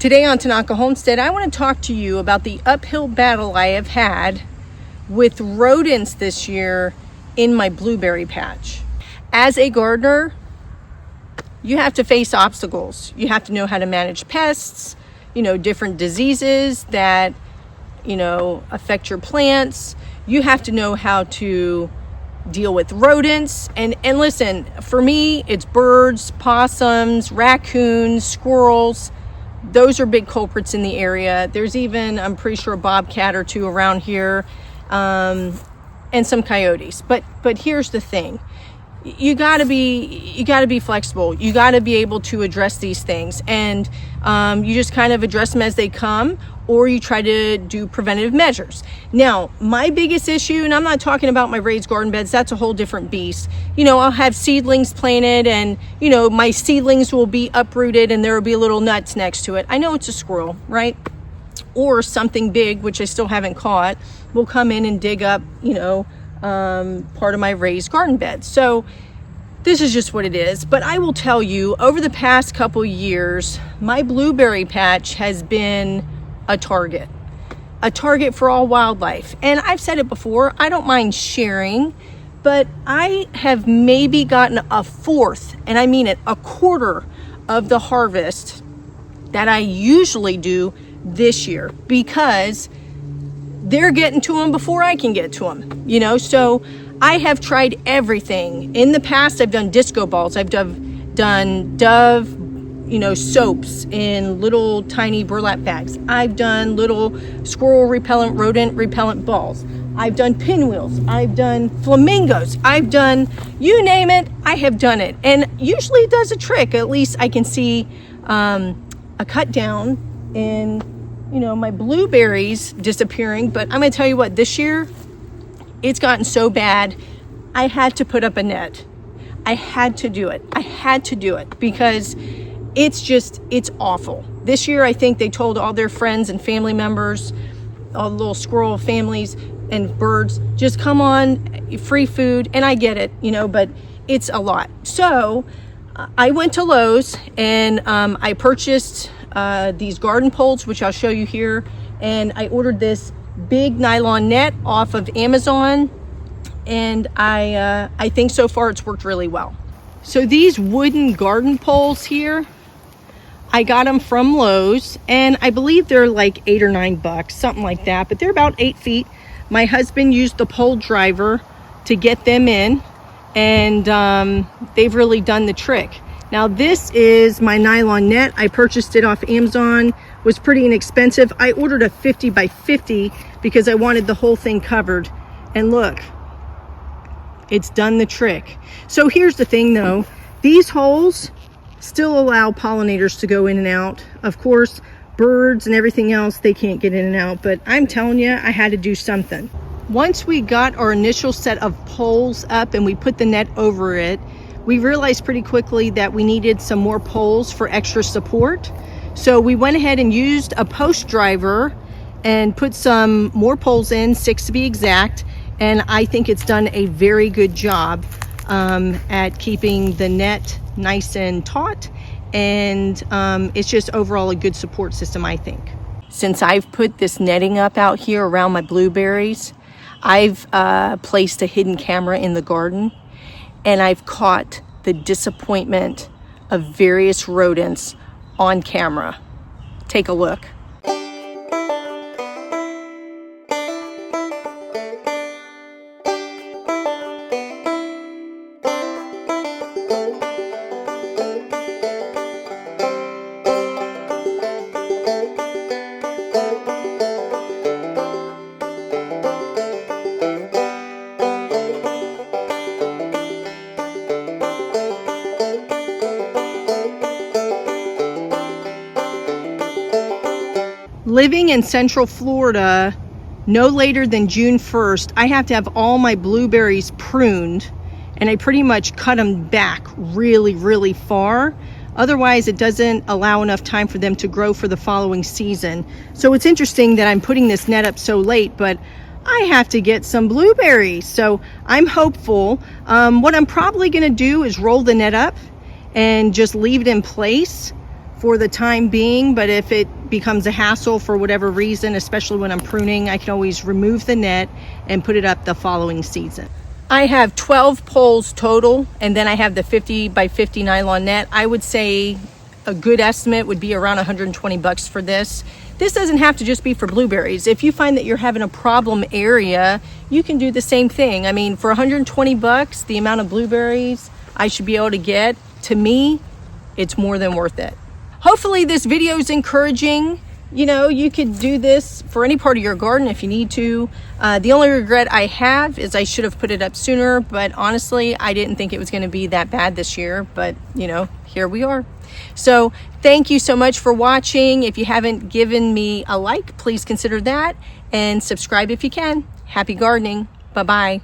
Today on Tanaka Homestead, I want to talk to you about the uphill battle I have had with rodents this year in my blueberry patch. As a gardener, you have to face obstacles. You have to know how to manage pests, different diseases that, affect your plants. You have to know how to deal with rodents. And listen, for me, it's birds, possums, raccoons, squirrels. Those are big culprits in the area. There's even, I'm pretty sure, a bobcat or two around here, and some coyotes. But here's the thing. You gotta be flexible. You gotta be able to address these things, and you just kind of address them as they come, or you try to do preventative measures. Now, my biggest issue, and I'm not talking about my raised garden beds, that's a whole different beast. I'll have seedlings planted, and my seedlings will be uprooted, and there will be little nuts next to it. I know it's a squirrel, right? Or something big, which I still haven't caught, will come in and dig up, part of my raised garden bed. So this is just what it is. But I will tell you, over the past couple years, my blueberry patch has been a target for all wildlife. And I've said it before, I don't mind sharing, but I have maybe gotten a fourth, and I mean it, a quarter of the harvest that I usually do this year, because they're getting to them before I can get to them, so I have tried everything. In the past, I've done disco balls. I've done Dove, soaps in little tiny burlap bags. I've done little squirrel repellent, rodent repellent balls. I've done pinwheels. I've done flamingos. I've done, you name it, I have done it. And usually it does a trick. At least I can see a cut down in my blueberries disappearing. But I'm going to tell you what, this year, it's gotten so bad, I had to put up a net. I had to do it because it's awful. This year, I think they told all their friends and family members, all the little squirrel families and birds, just come on, free food. And I get it, but it's a lot. So I went to Lowe's and I purchased these garden poles, which I'll show you here. And I ordered this big nylon net off of Amazon. And I think so far it's worked really well. So these wooden garden poles here, I got them from Lowe's, and I believe they're like $8 or $9, something like that, but they're about 8 feet. My husband used the pole driver to get them in, and they've really done the trick. Now this is my nylon net. I purchased it off Amazon, was pretty inexpensive. I ordered a 50 by 50 because I wanted the whole thing covered, and look, it's done the trick. So here's the thing though, these holes still allow pollinators to go in and out. Of course, birds and everything else, they can't get in and out, but I'm telling you, I had to do something. Once we got our initial set of poles up and we put the net over it, we realized pretty quickly that we needed some more poles for extra support. So we went ahead and used a post driver and put some more poles in, 6 to be exact, and I think it's done a very good job at keeping the net nice and taut, and it's just overall a good support system, I think. Since I've put this netting up out here around my blueberries, I've placed a hidden camera in the garden, and I've caught the disappointment of various rodents on camera. Take a look. Living in Central Florida, no later than June 1st, I have to have all my blueberries pruned, and I pretty much cut them back really, really far. Otherwise, it doesn't allow enough time for them to grow for the following season. So it's interesting that I'm putting this net up so late, but I have to get some blueberries. So I'm hopeful. What I'm probably gonna do is roll the net up and just leave it in place for the time being, but if it becomes a hassle for whatever reason, especially when I'm pruning, I can always remove the net and put it up the following season. I have 12 poles total, and then I have the 50 by 50 nylon net. I would say a good estimate would be around 120 bucks for this. This doesn't have to just be for blueberries. If you find that you're having a problem area, you can do the same thing. I mean, for 120 bucks, the amount of blueberries I should be able to get, to me, it's more than worth it. Hopefully this video is encouraging. You know, you could do this for any part of your garden if you need to. The only regret I have is I should have put it up sooner, but honestly, I didn't think it was gonna be that bad this year, but you know, here we are. So thank you so much for watching. If you haven't given me a like, please consider that, and subscribe if you can. Happy gardening. Bye-bye.